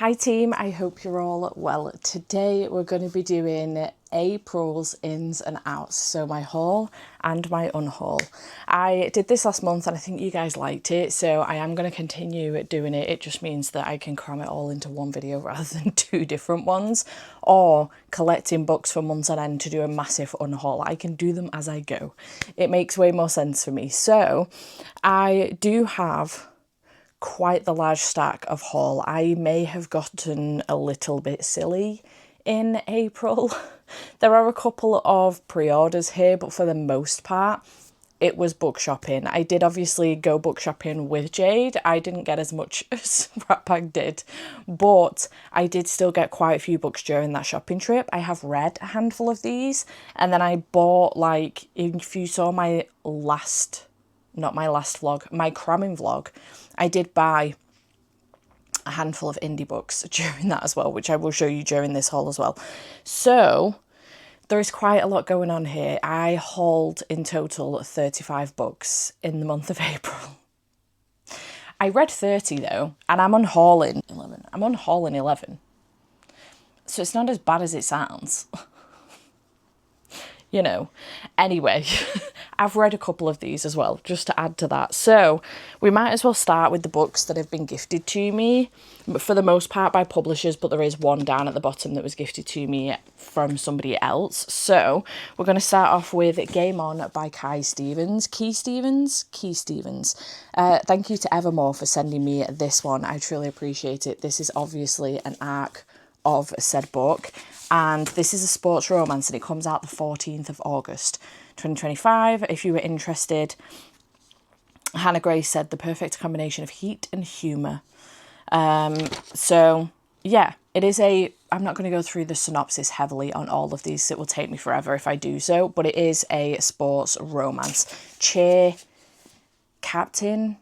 Hi team, I hope you're all well. Today we're going to be doing April's ins and outs, so my haul and my unhaul. I did this last month and I think you guys liked it, so I am going to continue doing it. It just means that I can cram it all into one video rather than two different ones, or collecting books for months on end to do a massive unhaul. I can do them as I go. It makes way more sense for me. So I do have quite the large stack of haul. I may have gotten a little bit silly in April. There are a couple of pre-orders here, but for the most part it was book shopping. I did obviously go book shopping with Jade. I didn't get as much as Rat Bag did, but I did still get quite a few books during that shopping trip. I have read a handful of these, and then I bought, like, if you saw my last, not my last vlog, my cramming vlog, I did buy a handful of indie books during that as well, which I will show you during this haul as well. So there is quite a lot going on here. I hauled in total 35 books in the month of April. I read 30 though, and I'm unhauling 11. I'm unhauling 11. So it's not as bad as it sounds. You know, anyway, I've read a couple of these as well, just to add to that. So we might as well start with the books that have been gifted to me, for the most part by publishers, but there is one down at the bottom that was gifted to me from somebody else. So we're going to start off with Game On by Key Stevens. Thank you to Evermore for sending me this one. I truly appreciate it. This is obviously an arc of said book, and this is a sports romance, and it comes out the 14th of August 2025. If you were interested, Hannah Grace said the perfect combination of heat and humour. So yeah, it is a, I'm not going to go through the synopsis heavily on all of these, it will take me forever if I do so, but it is a sports romance. Cheer captain,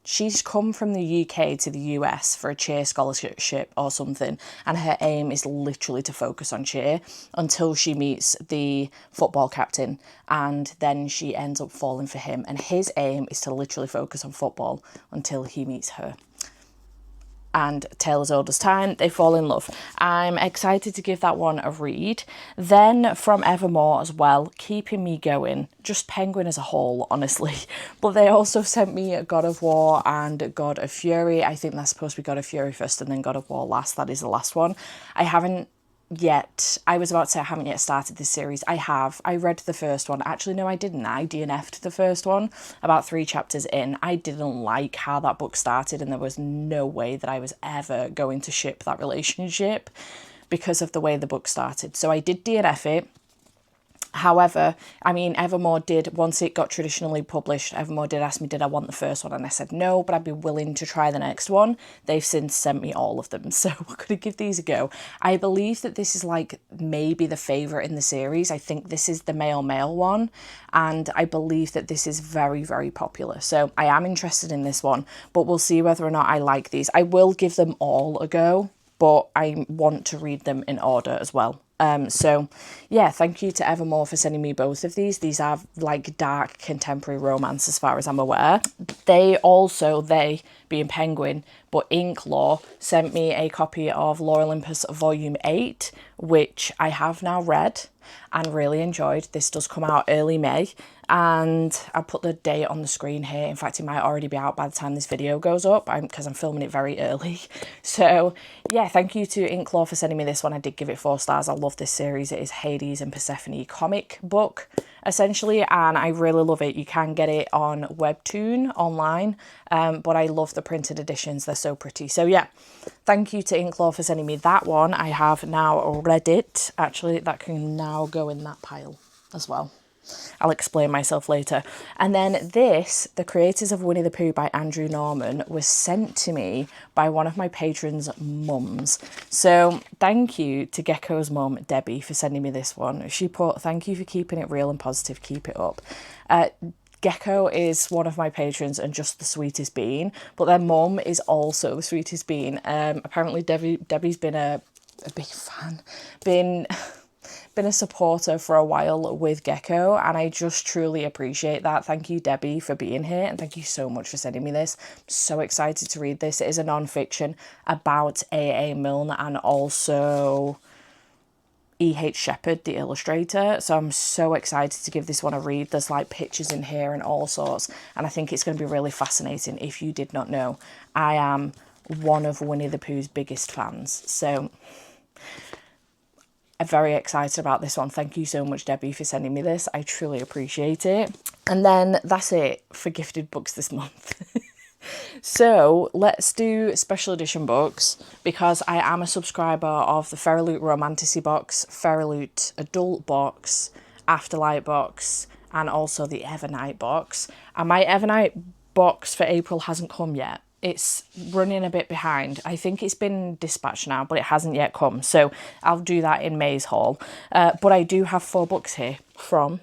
she's come from the UK to the US for a cheer scholarship or something, and her aim is literally to focus on cheer until she meets the football captain, and then she ends up falling for him, and his aim is to literally focus on football until he meets her. And tale as old as time, they fall in love. I'm excited to give that one a read. Then from Evermore as well, keeping me going, just Penguin as a whole, honestly. But they also sent me God of War and God of Fury. I think that's supposed to be God of Fury first and then God of War last. That is the last one. I haven't yet, I was about to say I haven't yet started this series. I read the first one. Actually, no, I didn't. I DNF'd the first one about 3 chapters in. I didn't like how that book started, and there was no way that I was ever going to ship that relationship because of the way the book started. So I did DNF it. However, I mean, Evermore did, once it got traditionally published, Evermore did ask me, did I want the first one? And I said no, but I'd be willing to try the next one. They've since sent me all of them, so we're going to give these a go. I believe that this is like maybe the favourite in the series. I think this is the male one, and I believe that this is very, very popular. So I am interested in this one, but we'll see whether or not I like these. I will give them all a go, but I want to read them in order as well. So yeah, thank you to Evermore for sending me both of these. These are like dark contemporary romance as far as I'm aware. They being Penguin, but Inklaw sent me a copy of Lore Olympus Volume 8, which I have now read and really enjoyed. This does come out early May, and I put the date on the screen here. In fact, it might already be out by the time this video goes up, because I'm filming it very early. So yeah, thank you to Inklaw for sending me this one. I did give it 4 stars. I love this series. It is Hades and Persephone comic book, essentially, and I really love it. You can get it on Webtoon online, but I love the printed editions. They're so pretty. So yeah, thank you to Inklaw for sending me that one. I have now read it. Actually, that can now go in that pile as well. I'll explain myself later. And then this, The Creators of Winnie the Pooh by Andrew Norman, was sent to me by one of my patrons' mums. So thank you to Gecko's mum, Debbie, for sending me this one. She put, thank you for keeping it real and positive. Keep it up. Gecko is one of my patrons and just the sweetest bean, but their mum is also the sweetest bean. Apparently Debbie's been a big fan, been been a supporter for a while with Gecko, and I just truly appreciate that. Thank you, Debbie, for being here, and thank you so much for sending me this. I'm so excited to read this. It is a non-fiction about A.A. Milne and also E.H. Shepard, the illustrator. So I'm so excited to give this one a read. There's like pictures in here and all sorts, and I think it's going to be really fascinating. If you did not know, I am one of Winnie the Pooh's biggest fans, so I'm very excited about this one. Thank you so much, Debbie, for sending me this. I truly appreciate it. And then that's it for gifted books this month. So let's do special edition books, because I am a subscriber of the Fairyloot Romantasy box, Fairyloot Adult box, Afterlight box, and also the Evernight box. And my Evernight box for April hasn't come yet. It's running a bit behind. I think it's been dispatched now, but it hasn't yet come. So I'll do that in May's haul. But I do have 4 books here from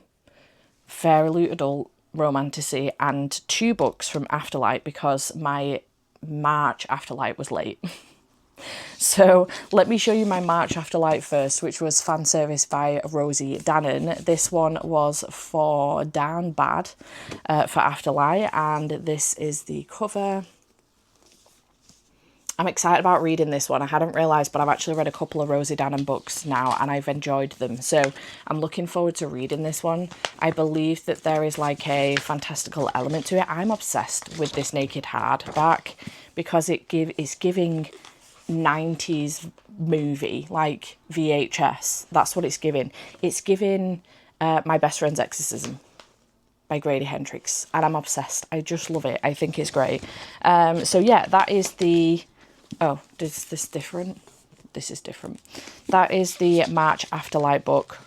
Fairyloot Adult Romantasy and 2 books from Afterlight, because my March Afterlight was late. So let me show you my March Afterlight first, which was fan service by Rosie Dannon. This one was for Dan Bad for Afterlight, and this is the cover. I'm excited about reading this one. I hadn't realised, but I've actually read a couple of Rosie Dannon books now, and I've enjoyed them. So I'm looking forward to reading this one. I believe that there is like a fantastical element to it. I'm obsessed with this naked hardback because it's giving 90s movie, like VHS. That's what it's giving. It's giving My Best Friend's Exorcism by Grady Hendrix, and I'm obsessed. I just love it. I think it's great. So yeah, that is the... Oh, is this different? This is different. That is the March Afterlight book,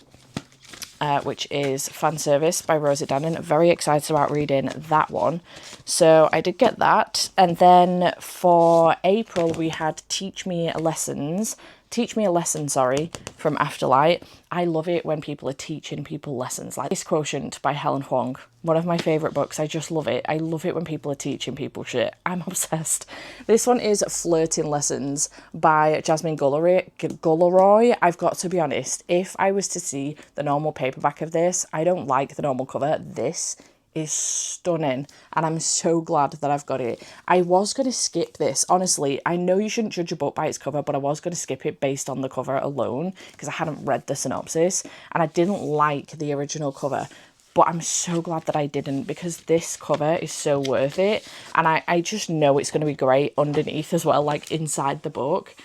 which is fan service by Rosie Dannon. Very excited about reading that one. So I did get that. And then for April, we had Teach Me a Lesson, from Afterlight. I love it when people are teaching people lessons. Like This Quotient by Helen Huang. One of my favourite books. I just love it. I love it when people are teaching people shit. I'm obsessed. This one is Flirting Lessons by Jasmine Gulleroy. I've got to be honest, if I was to see the normal paperback of this, I don't like the normal cover. This is stunning, and I'm so glad that I've got it. I was going to skip this, honestly. I know you shouldn't judge a book by its cover, but I was going to skip it based on the cover alone because I hadn't read the synopsis and I didn't like the original cover. But I'm so glad that I didn't, because this cover is so worth it, and I just know it's going to be great underneath as well, like inside the book.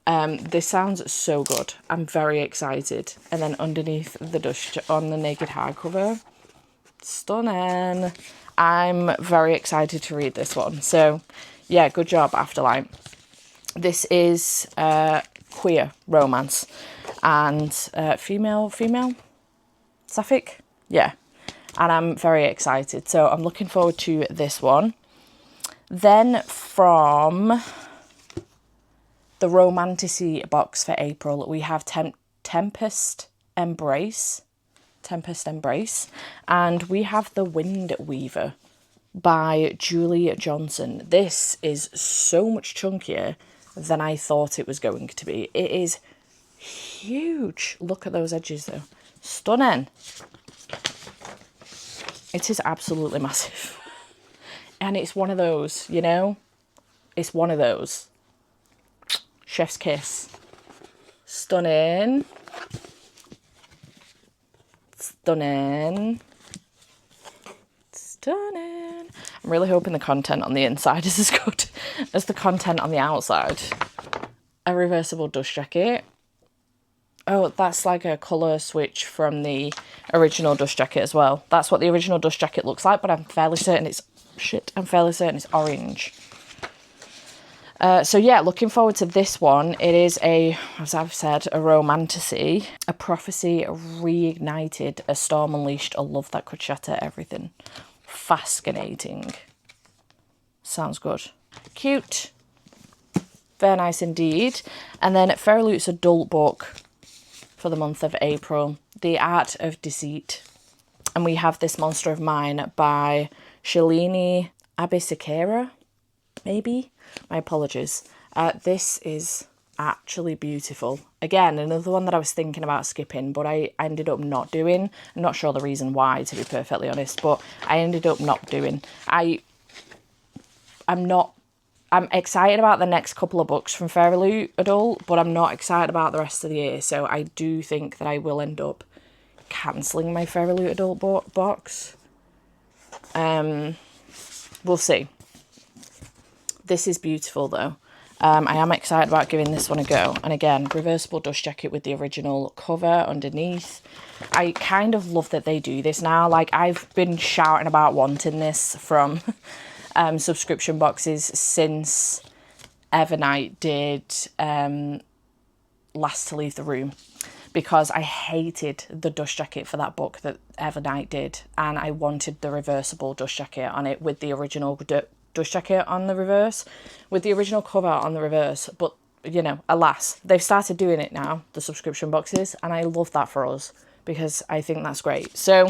This sounds so good. I'm very excited. And then underneath the dust on the naked hardcover, stunning. I'm very excited to read this one. So yeah, good job, Afterlight. This is queer romance and female sapphic, yeah, and I'm very excited. So I'm looking forward to this one. Then from the Romantasy box for April, we have Tempest Embrace, and we have The Wind Weaver by Julie Johnson. This is so much chunkier than I thought it was going to be. It is huge. Look at those edges though. Stunning. It is absolutely massive. And it's one of those, you know? It's one of those. Chef's kiss. Stunning. Stunning. Stunning. I'm really hoping the content on the inside is as good as the content on the outside. A reversible dust jacket. Oh, that's like a colour switch from the original dust jacket as well. That's what the original dust jacket looks like, but I'm fairly certain it's... I'm fairly certain it's orange. So yeah, looking forward to this one. It is as I've said, a romantasy. A prophecy reignited, a storm unleashed, a love that could shatter everything. Fascinating. Sounds good. Cute. Very nice indeed. And then Fairyloot's adult book for the month of April, The Art of Deceit. And we have This Monster of Mine by Shalini Abisekera, maybe? My apologies. This is actually beautiful. Again, another one that I was thinking about skipping, but I ended up not doing. I'm not sure the reason why, to be perfectly honest, but I ended up not doing. I'm excited about the next couple of books from Fairly Adult, but I'm not excited about the rest of the year. So I do think that I will end up cancelling my Fairly Adult box. We'll see. This is beautiful though. I am excited about giving this one a go. And again, reversible dust jacket with the original cover underneath. I kind of love that they do this now. Like, I've been shouting about wanting this from subscription boxes since Evernight did Last to Leave the Room, because I hated the dust jacket for that book that Evernight did, and I wanted the reversible dust jacket on it with the original dust jacket on the reverse, with the original cover on the reverse. But, you know, alas, they've started doing it now, the subscription boxes, and I love that for us because I think that's great. So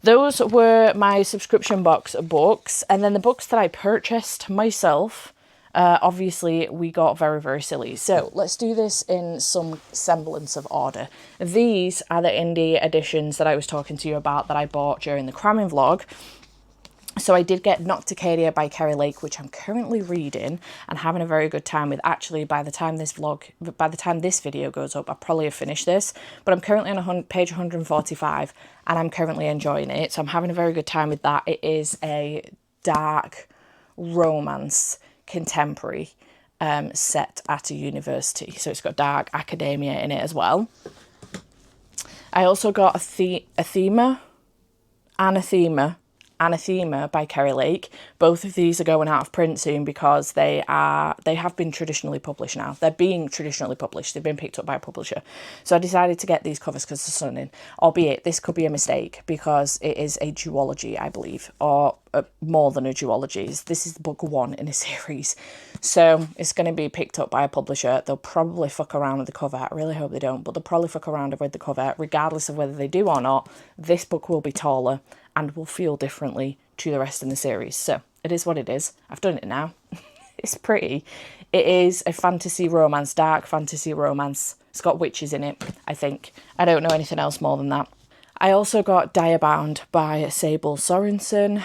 those were my subscription box books. And then the books that I purchased myself, obviously we got very, very silly. So let's do this in some semblance of order. These are the indie editions that I was talking to you about that I bought during the cramming vlog. So I did get Nocticadia by Kerry Lake, which I'm currently reading and having a very good time with. Actually, by the time this video goes up, I'll probably have finished this. But I'm currently on page 145 and I'm currently enjoying it. So I'm having a very good time with that. It is a dark romance contemporary set at a university. So it's got dark academia in it as well. I also got Anathema by Kerry Lake. Both of these are going out of print soon because they have been traditionally published now. They're being traditionally published. They've been picked up by a publisher. So I decided to get these covers because they're stunning. Albeit this could be a mistake because it is a duology, I believe, or more than a duology. This is book 1 in a series. So it's going to be picked up by a publisher. They'll probably fuck around with the cover. I really hope they don't, but they'll probably fuck around with the cover. Regardless of whether they do or not, this book will be taller and will feel differently to the rest in the series. So it is what it is. I've done it now. It's pretty. It is a fantasy romance, dark fantasy romance. It's got witches in it, I think. I don't know anything else more than that. I also got Diabound by Sable Sorensen.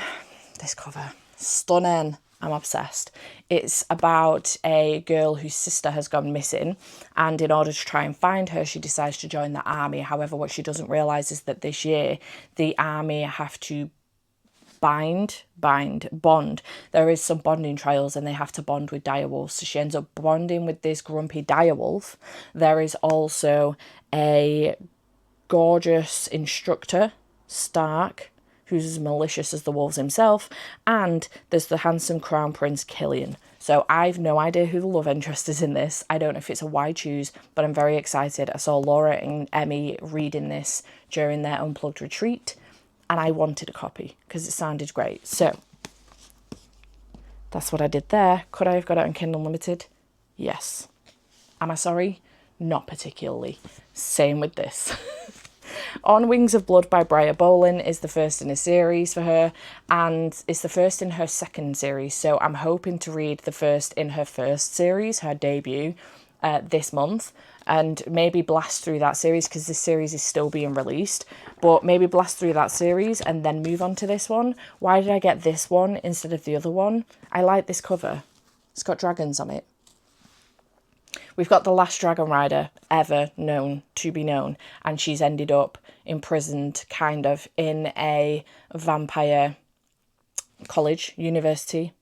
This cover, stunning. I'm obsessed. It's about a girl whose sister has gone missing, and in order to try and find her, she decides to join the army. However, what she doesn't realise is that this year, the army have to bond. There is some bonding trials, and they have to bond with direwolves. So she ends up bonding with this grumpy direwolf. There is also a gorgeous instructor, Stark, who's as malicious as the wolves himself, and there's the handsome crown prince Killian. So I've no idea who the love interest is in this. I don't know if it's a why choose, but I'm very excited. I saw Laura and Emmy reading this during their unplugged retreat, and I wanted a copy because it sounded great. So that's what I did there. Could I have got it on Kindle Unlimited? Yes. Am I sorry? Not particularly. Same with this. On Wings of Blood by Briar Bolin is the first in a series for her, and it's the first in her second series. So I'm hoping to read the first in her first series, her debut, this month, and maybe blast through that series because this series is still being released. But maybe blast through that series and then move on to this one. Why did I get this one instead of the other one? I like this cover. It's got dragons on it. We've got the last dragon rider ever known to be known, and she's ended up imprisoned kind of in a vampire college, university,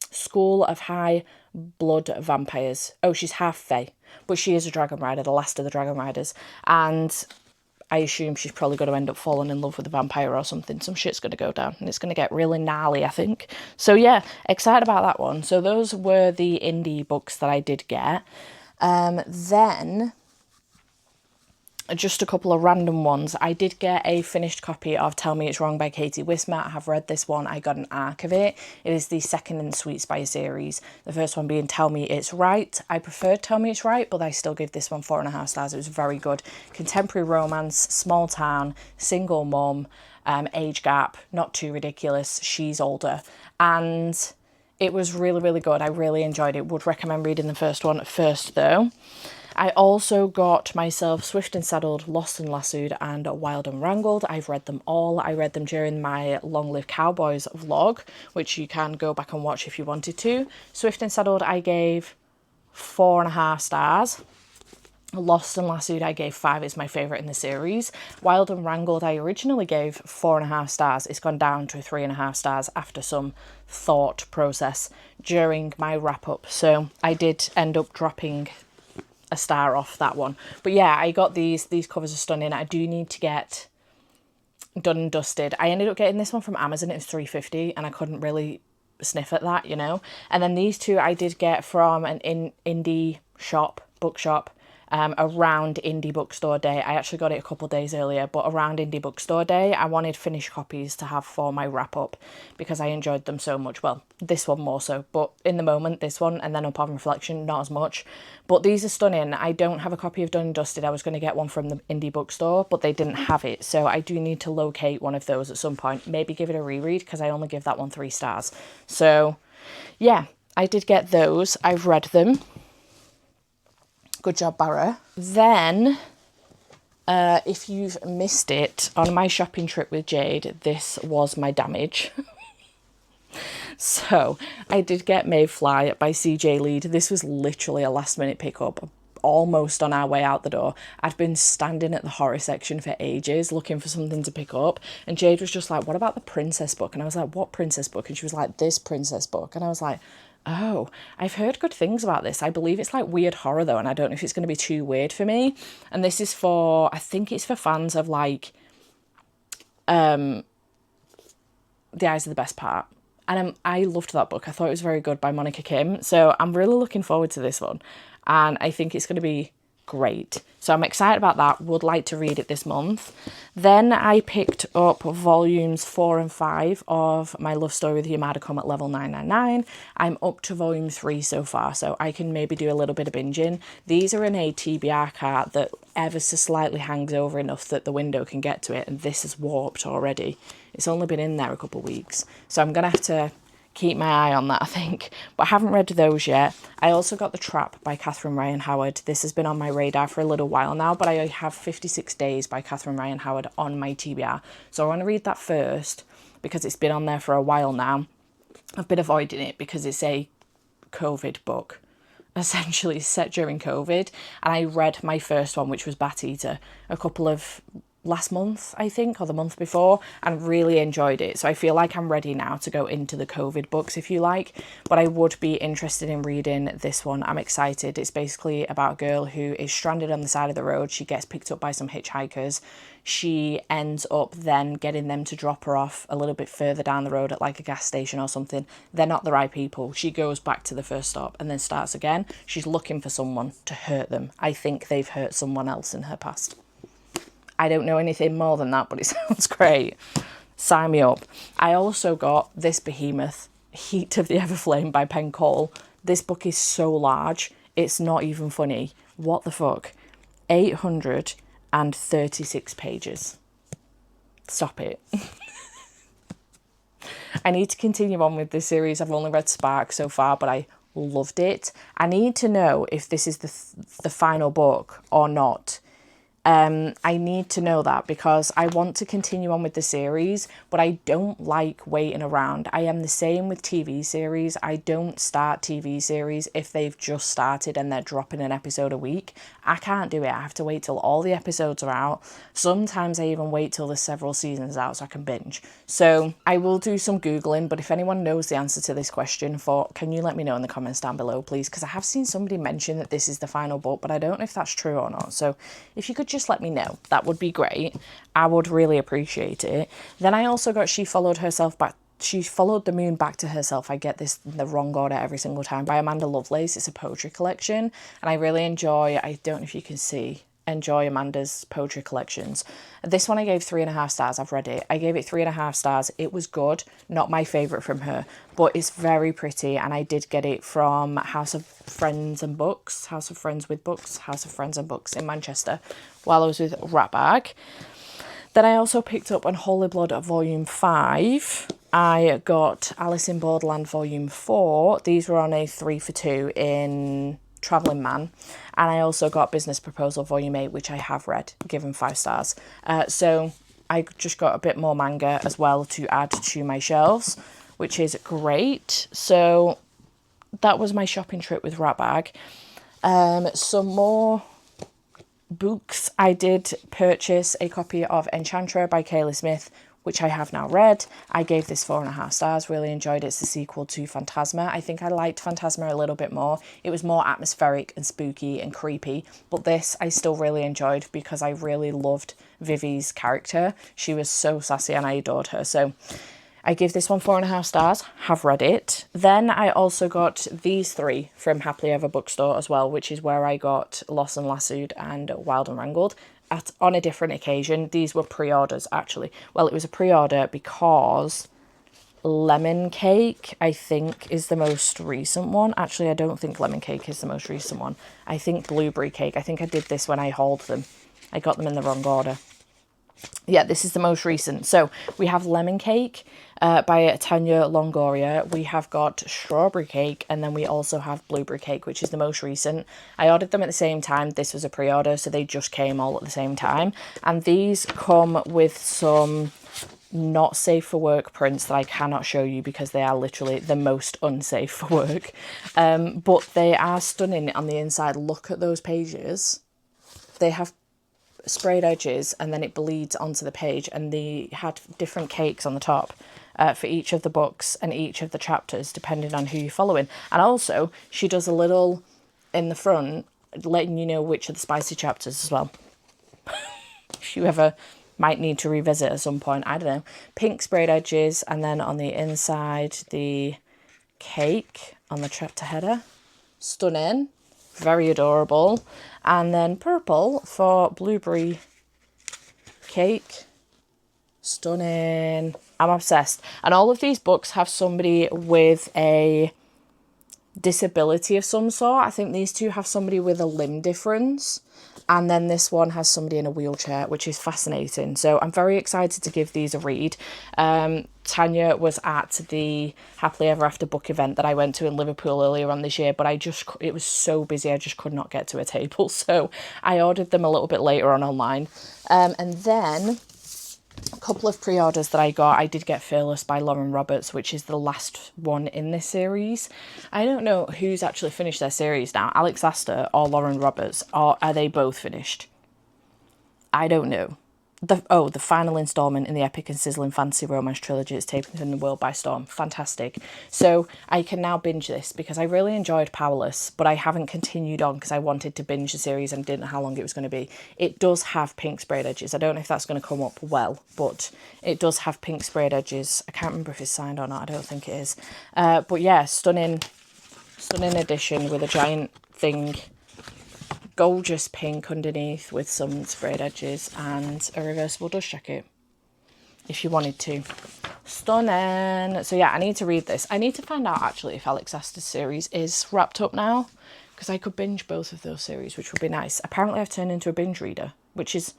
school of high blood vampires. Oh, she's half fae, but she is a dragon rider, the last of the dragon riders, and I assume she's probably going to end up falling in love with a vampire or something. Some shit's going to go down and it's going to get really gnarly, I think. So yeah, excited about that one. So those were the indie books that I did get. Then just a couple of random ones. I did get a finished copy of Tell Me It's Wrong by Katie Wismer. I have read this one. I got an arc of it. It is the second in the Sweet Spire series. The first one being Tell Me It's Right. I preferred Tell Me It's Right, but I still give this one 4.5 stars. It was very good. Contemporary romance, small town, single mum, age gap, not too ridiculous. She's older. And It was really, really good. I really enjoyed it. Would recommend reading the first one first, though. I also got myself Swift and Saddled, Lost and Lassoed, and Wild and Wrangled. I've read them all. I read them during my Long Live Cowboys vlog, which you can go back and watch if you wanted to. Swift and Saddled I gave 4.5 stars. Lost and Lassoed I gave 5. It's my favourite in the series. Wild and Wrangled I originally gave 4.5 stars. It's gone down to 3.5 stars after some thought process during my wrap up. So I did end up dropping a star off that one. But yeah, I got these covers are stunning. I do need to get done and dusted. I ended up getting this one from Amazon. It was $3.50 and I couldn't really sniff at that, you know. And then these two I did get from an indie bookshop around Indie Bookstore Day. I actually got it a couple of days earlier, but around Indie Bookstore Day, I wanted finished copies to have for my wrap up because I enjoyed them so much. Well, this one more so, but in the moment, this one, and then upon reflection, not as much. But these are stunning. I don't have a copy of Done and Dusted. I was going to get one from the Indie Bookstore, but they didn't have it. So I do need to locate one of those at some point. Maybe give it a reread because I only give that one 3 stars. So yeah, I did get those. I've read them. Good job, Barra. Then, if you've missed it, on my shopping trip with Jade, this was my damage. So, I did get Mayfly by CJ Lead. This was literally a last minute pickup, almost on our way out the door. I'd been standing at the horror section for ages looking for something to pick up. And Jade was just like, what about the princess book? And I was like, what princess book? And she was like, this princess book. And I was like, oh, I've heard good things about this. I believe it's like weird horror though, and I don't know if it's going to be too weird for me. And this is for, I think it's for fans of like, The Eyes of the Best Part. And I loved that book. I thought it was very good by Monica Kim. So I'm really looking forward to this one. And I think it's going to be great. So I'm excited about that. Would like to read it this month. Then I picked up volumes 4 and 5 of My Love Story with Yamada Come at level 999. I'm up to volume 3 so far, so I can maybe do a little bit of binging. These are in a TBR cart that ever so slightly hangs over enough that the window can get to it, and this is warped already. It's only been in there a couple of weeks, so I'm going to have to keep my eye on that, I think. But I haven't read those yet. I also got The Trap by Catherine Ryan Howard. This has been on my radar for a little while now, but I have 56 Days by Catherine Ryan Howard on my TBR. So I want to read that first because it's been on there for a while now. I've been avoiding it because it's a COVID book, essentially set during COVID. And I read my first one, which was Bat Eater, a couple of last month, I think, or the month before, and really enjoyed it. So I feel like I'm ready now to go into the COVID books, if you like. But I would be interested in reading this one. I'm excited. It's basically about a girl who is stranded on the side of the road. She gets picked up by some hitchhikers. She ends up then getting them to drop her off a little bit further down the road at like a gas station or something. They're not the right people. She goes back to the first stop and then starts again. She's looking for someone to hurt them. I think they've hurt someone else in her past. I don't know anything more than that, but it sounds great. Sign me up. I also got this behemoth, Heat of the Everflame by Penn Cole. This book is so large, it's not even funny. What the fuck? 836 pages. Stop it. I need to continue on with this series. I've only read Spark so far, but I loved it. I need to know if this is the final book or not. I need to know that because I want to continue on with the series, but I don't like waiting around. I am the same with TV series. I don't start TV series if they've just started and they're dropping an episode a week. I can't do it. I have to wait till all the episodes are out. Sometimes I even wait till there's several seasons out so I can binge. So I will do some Googling, but if anyone knows the answer to this question, can you let me know in the comments down below, please? Because I have seen somebody mention that this is the final book, but I don't know if that's true or not. So if you could just let me know, that would be great. I would really appreciate it. Then I also got She Followed the Moon Back to Herself. I get this in the wrong order every single time, by Amanda Lovelace. It's a poetry collection and I really enjoy, I don't know if you can see, enjoy Amanda's poetry collections. This one I gave 3.5 stars. I've read it. I gave it 3.5 stars. It was good. Not my favourite from her, but it's very pretty, and I did get it from House of Friends and Books in Manchester while I was with Ratbag. Then I also picked up Unholy Blood Volume 5, I got Alice in Borderland Volume 4. These were on a 3 for 2 in Travelling Man. And I also got Business Proposal Volume 8, which I have read, given 5 stars. So I just got a bit more manga as well to add to my shelves, which is great. So that was my shopping trip with Ratbag. Some more books. I did purchase a copy of Enchantra by Kaylee Smith, which I have now read. I gave this 4.5 stars, really enjoyed it. It's the sequel to Phantasma. I think I liked Phantasma a little bit more. It was more atmospheric and spooky and creepy, but this I still really enjoyed because I really loved Vivi's character. She was so sassy and I adored her. So I give this one 4.5 stars, have read it. Then I also got these 3 from Happily Ever Bookstore as well, which is where I got Lost and Lassoed and Wild and Wrangled. On a different occasion. These were pre-orders, actually. Well, it was a pre-order because Lemon Cake, I think, is the most recent one. Actually, I don't think Lemon Cake is the most recent one. I think Blueberry Cake. I think I did this when I hauled them. I got them in the wrong order. Yeah, this is the most recent. So we have Lemon Cake by Tanya Longoria. We have got Strawberry Cake, and then we also have Blueberry Cake, which is the most recent. I ordered them at the same time. This was a pre-order, so they just came all at the same time. And these come with some not safe for work prints that I cannot show you because they are literally the most unsafe for work. But they are stunning on the inside. Look at those pages. They have sprayed edges and then it bleeds onto the page, and they had different cakes on the top for each of the books and each of the chapters depending on who you're following. And also she does a little in the front letting you know which of the spicy chapters as well. If you ever might need to revisit at some point, I don't know. Pink sprayed edges, and then on the inside the cake on the chapter header. Stunning, very adorable. And then purple for Blueberry Cake. Stunning. I'm obsessed. And all of these books have somebody with a disability of some sort. I think these 2 have somebody with a limb difference. And then this one has somebody in a wheelchair, which is fascinating. So I'm very excited to give these a read. Tanya was at the Happily Ever After book event that I went to in Liverpool earlier on this year, but it was so busy, I just could not get to a table. So I ordered them a little bit later on online. And then a couple of pre-orders that I got. I did get Fearless by Lauren Roberts, which is the last one in this series. I don't know who's actually finished their series now, Alex Astor or Lauren Roberts, or are they both finished? I don't know. The final installment in the epic and sizzling fantasy romance trilogy is taking the world by storm. Fantastic. So I can now binge this because I really enjoyed Powerless, but I haven't continued on because I wanted to binge the series and didn't know how long it was going to be. It does have pink sprayed edges. I don't know if that's going to come up well, but it does have pink sprayed edges. I can't remember if it's signed or not. I don't think it is. But yeah, stunning edition with a giant thing. Gorgeous pink underneath with some sprayed edges and a reversible dust jacket if you wanted to. Stunning. So yeah, I need to read this. I need to find out actually if Alex Astor's series is wrapped up now, because I could binge both of those series, which would be nice. Apparently I've turned into a binge reader, which is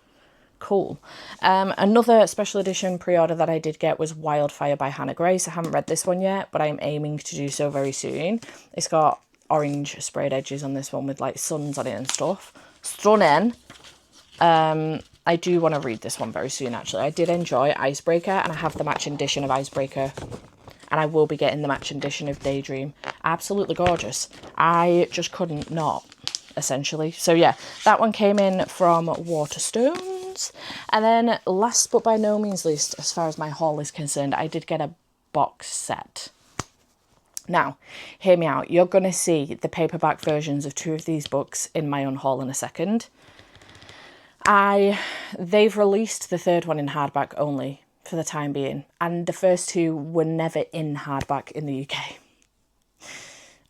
cool. Another special edition pre-order that I did get was Wildfire by Hannah Grace. I haven't read this one yet, but I'm aiming to do so very soon. It's got orange sprayed edges on this one with like suns on it and stuff. Stunning. I do want to read this one very soon actually. I did enjoy Icebreaker, and I have the matching edition of Icebreaker, and I will be getting the matching edition of Daydream. Absolutely gorgeous. I just couldn't not, essentially. So yeah, that one came in from Waterstones. And then last but by no means least, as far as my haul is concerned, I did get a box set. Now, hear me out. You're going to see the paperback versions of 2 of these books in my Unhaul in a second. They've released the 3rd one in hardback only for the time being, and the first 2 were never in hardback in the UK.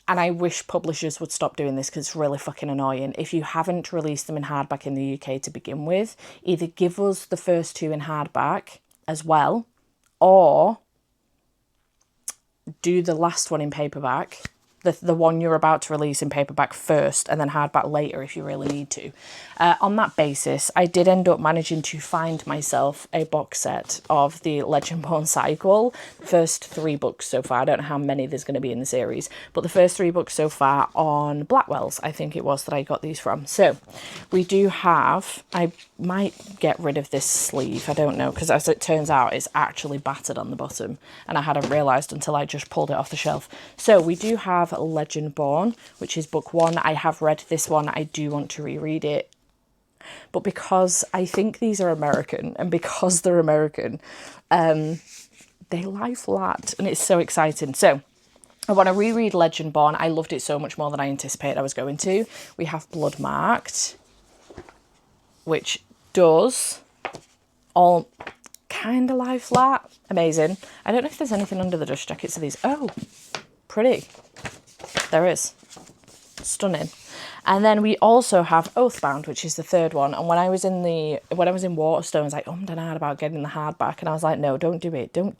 And I wish publishers would stop doing this because it's really fucking annoying. If you haven't released them in hardback in the UK to begin with, either give us the first 2 in hardback as well, or do the last one in paperback, the one you're about to release in paperback first and then hardback later if you really need to. On that basis, I did end up managing to find myself a box set of the Legendborn cycle. The first 3 books so far. I don't know how many there's going to be in the series, but the first 3 books so far on Blackwell's, I think it was that I got these from. So we do have, I might get rid of this sleeve, I don't know, because as it turns out it's actually battered on the bottom and I hadn't realised until I just pulled it off the shelf. So we do have Legendborn, which is book 1. I have read this one. I do want to reread it, but because I think these are American, and because they're American, they lie flat, and it's so exciting. So I want to reread Legendborn. I loved it so much more than I anticipated I was going to. We have Bloodmarked, which does all kind of lie flat. Amazing. I don't know if there's anything under the dust jackets of these. Oh, pretty. There is. Stunning. And then we also have Oathbound, which is the 3rd one. And when I was in Waterstones, I was like, ummed and ahed about getting the hardback, and I was like, no, don't do it. And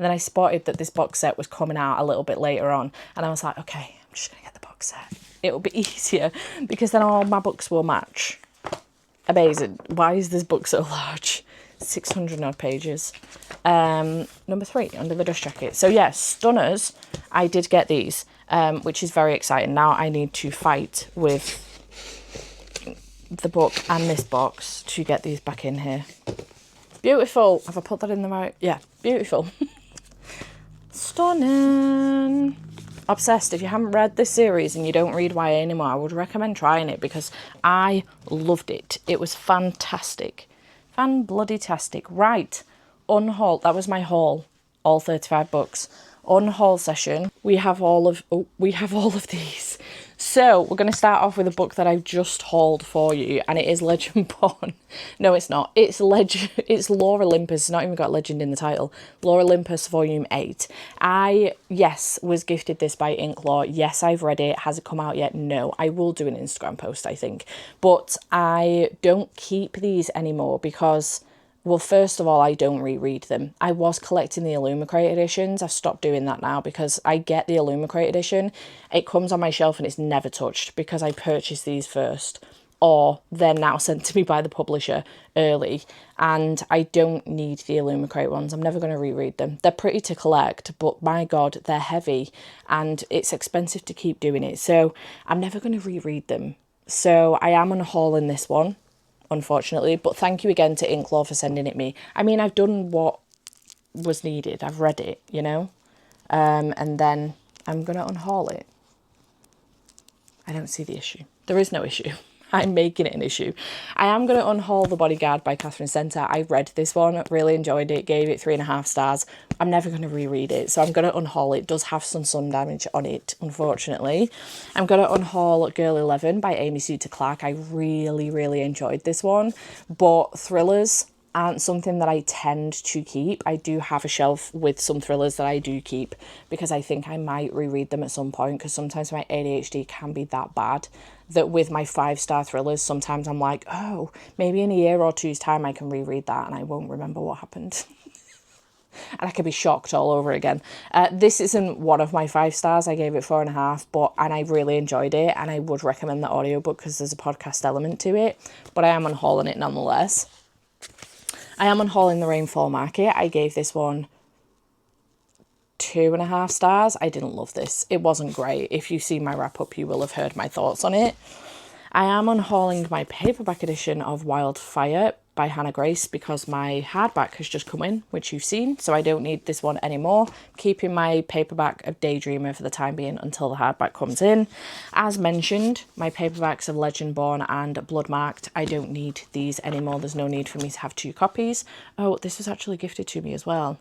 then I spotted that this box set was coming out a little bit later on, and I was like, okay, I'm just gonna get the box set. It'll be easier because then all my books will match. Amazing. Why is this book so large? 600 odd pages. Number 3, Under the Dust Jacket. So yes, Stunners, I did get these, which is very exciting. Now I need to fight with the book and this box to get these back in here. Beautiful. Have I put that in the right? Yeah, beautiful. Stunning. Obsessed. If you haven't read this series and you don't read YA anymore, I would recommend trying it because I loved it. It was fantastic. Fan-bloody-tastic. Right. Unhaul. That was my haul. All 35 books. Unhaul session. We have all of these. So we're going to start off with a book that I've just hauled for you, and it is Legendborn. No, it's not. It's Lore Olympus. It's not even got legend in the title. Lore Olympus Volume 8. I, yes, was gifted this by Inklaw. Yes, I've read it. Has it come out yet? No. I will do an Instagram post, I think. But I don't keep these anymore because, well, first of all, I don't reread them. I was collecting the Illumicrate editions. I've stopped doing that now because I get the Illumicrate edition. It comes on my shelf and it's never touched because I purchased these first, or they're now sent to me by the publisher early, and I don't need the Illumicrate ones. I'm never going to reread them. They're pretty to collect, but my God, they're heavy and it's expensive to keep doing it. So I'm never going to reread them. So I am unhauling this one, unfortunately, but thank you again to Inklaw for sending it me. I mean, I've done what was needed. I've read it, you know, and then I'm going to unhaul it. I don't see the issue. There is no issue. I'm making it an issue. I am going to unhaul The Bodyguard by Catherine Center. I read this one, really enjoyed it, gave it 3.5 stars. I'm never going to reread it, so I'm going to unhaul it. It does have some sun damage on it, unfortunately. I'm going to unhaul Girl 11 by Amy Suter Clark. I really, really enjoyed this one, but thrillers aren't something that I tend to keep. I do have a shelf with some thrillers that I do keep because I think I might reread them at some point, because sometimes my ADHD can be that bad that with my 5-star thrillers, sometimes I'm like, oh, maybe in a year or two's time I can reread that and I won't remember what happened. And I could be shocked all over again. This isn't one of my 5 stars. I gave it 4.5, and I really enjoyed it, and I would recommend the audiobook because there's a podcast element to it, but I am unhauling it nonetheless. I am unhauling The Rainfall Market. I gave this one 2.5 stars. I didn't love this. It wasn't great. If you see my wrap up, you will have heard my thoughts on it. I am unhauling my paperback edition of Wildfire by Hannah Grace because my hardback has just come in, which you've seen, so I don't need this one anymore. Keeping my paperback of Daydreamer for the time being until the hardback comes in. As mentioned, my paperbacks of Legendborn and Bloodmarked, I don't need these anymore. There's no need for me to have 2 copies. Oh, this was actually gifted to me as well.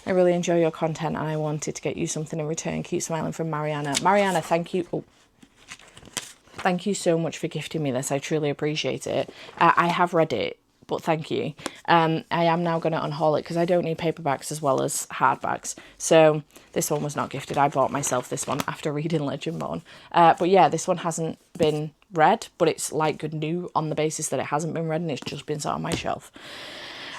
I really enjoy your content and I wanted to get you something in return. Keep smiling, from Mariana. Mariana, thank you. Oh. Thank you so much for gifting me this. I truly appreciate it. I have read it, but thank you. I am now going to unhaul it because I don't need paperbacks as well as hardbacks. So this one was not gifted. I bought myself this one after reading Legendborn. But yeah, this one hasn't been read, but it's like good new on the basis that it hasn't been read and it's just been sat on my shelf.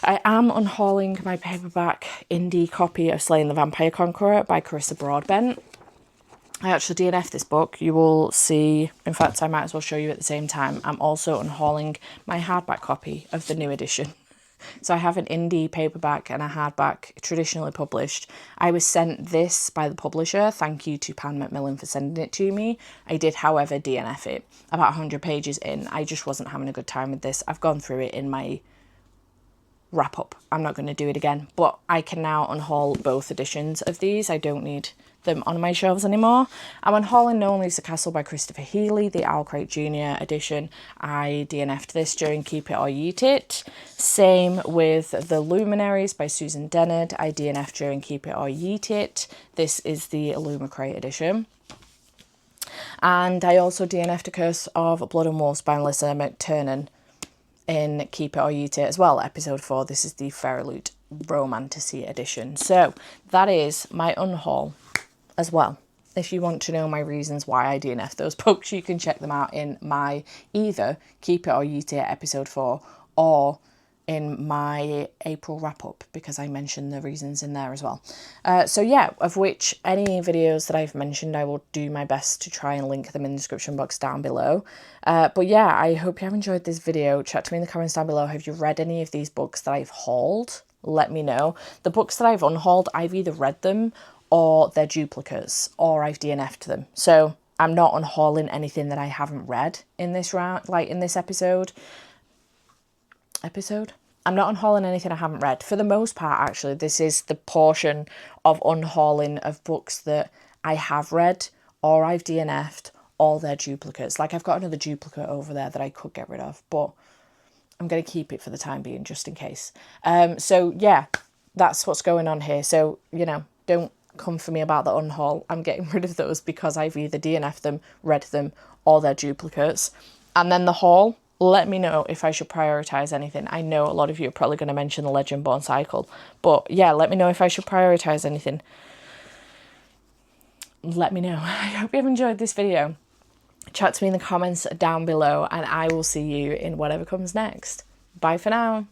I am unhauling my paperback indie copy of Slaying the Vampire Conqueror by Carissa Broadbent. I actually DNF this book. You will see, in fact, I might as well show you at the same time. I'm also unhauling my hardback copy of the new edition. So I have an indie paperback and a hardback traditionally published. I was sent this by the publisher. Thank you to Pan Macmillan for sending it to me. I did, however, DNF it. About 100 pages in. I just wasn't having a good time with this. I've gone through it in my wrap up. I'm not going to do it again, but I can now unhaul both editions of these. I don't need them on my shelves anymore. I'm unhauling No One Leaves the Castle by Christopher Healy, the Owl Crate Jr. edition. I DNF'd this during Keep It or Yeet It. Same with The Luminaries by Susan Dennard. I DNF'd during Keep It or Yeet It. This is the Illuma Crate edition. And I also DNF'd A Curse of Blood and Wolves by Melissa McTernan in Keep It or Yeet It as well, episode 4. This is the Feralute Romantasy edition. So that is my unhaul as well. If you want to know my reasons why I DNF those books, you can check them out in my either Keep It or Yeet It episode 4 or in my April wrap up, because I mentioned the reasons in there as well. So yeah, of which any videos that I've mentioned, I will do my best to try and link them in the description box down below. But yeah, I hope you have enjoyed this video. Chat to me in the comments down below. Have you read any of these books that I've hauled? Let me know. The books that I've unhauled, I've either read them or they're duplicates, or I've DNF'd them. So I'm not unhauling anything that I haven't read in this round, like in this episode. I'm not unhauling anything I haven't read. For the most part, actually, this is the portion of unhauling of books that I have read, or I've DNF'd, or they're duplicates. Like, I've got another duplicate over there that I could get rid of, but I'm going to keep it for the time being, just in case. So yeah, that's what's going on here. So, you know, don't come for me about the unhaul. I'm getting rid of those because I've either DNF'd them, read them, or they're duplicates. And then the haul, let me know if I should prioritise anything. I know a lot of you are probably going to mention the Legend Born Cycle, but yeah, let me know if I should prioritise anything. Let me know. I hope you have enjoyed this video. Chat to me in the comments down below, and I will see you in whatever comes next. Bye for now.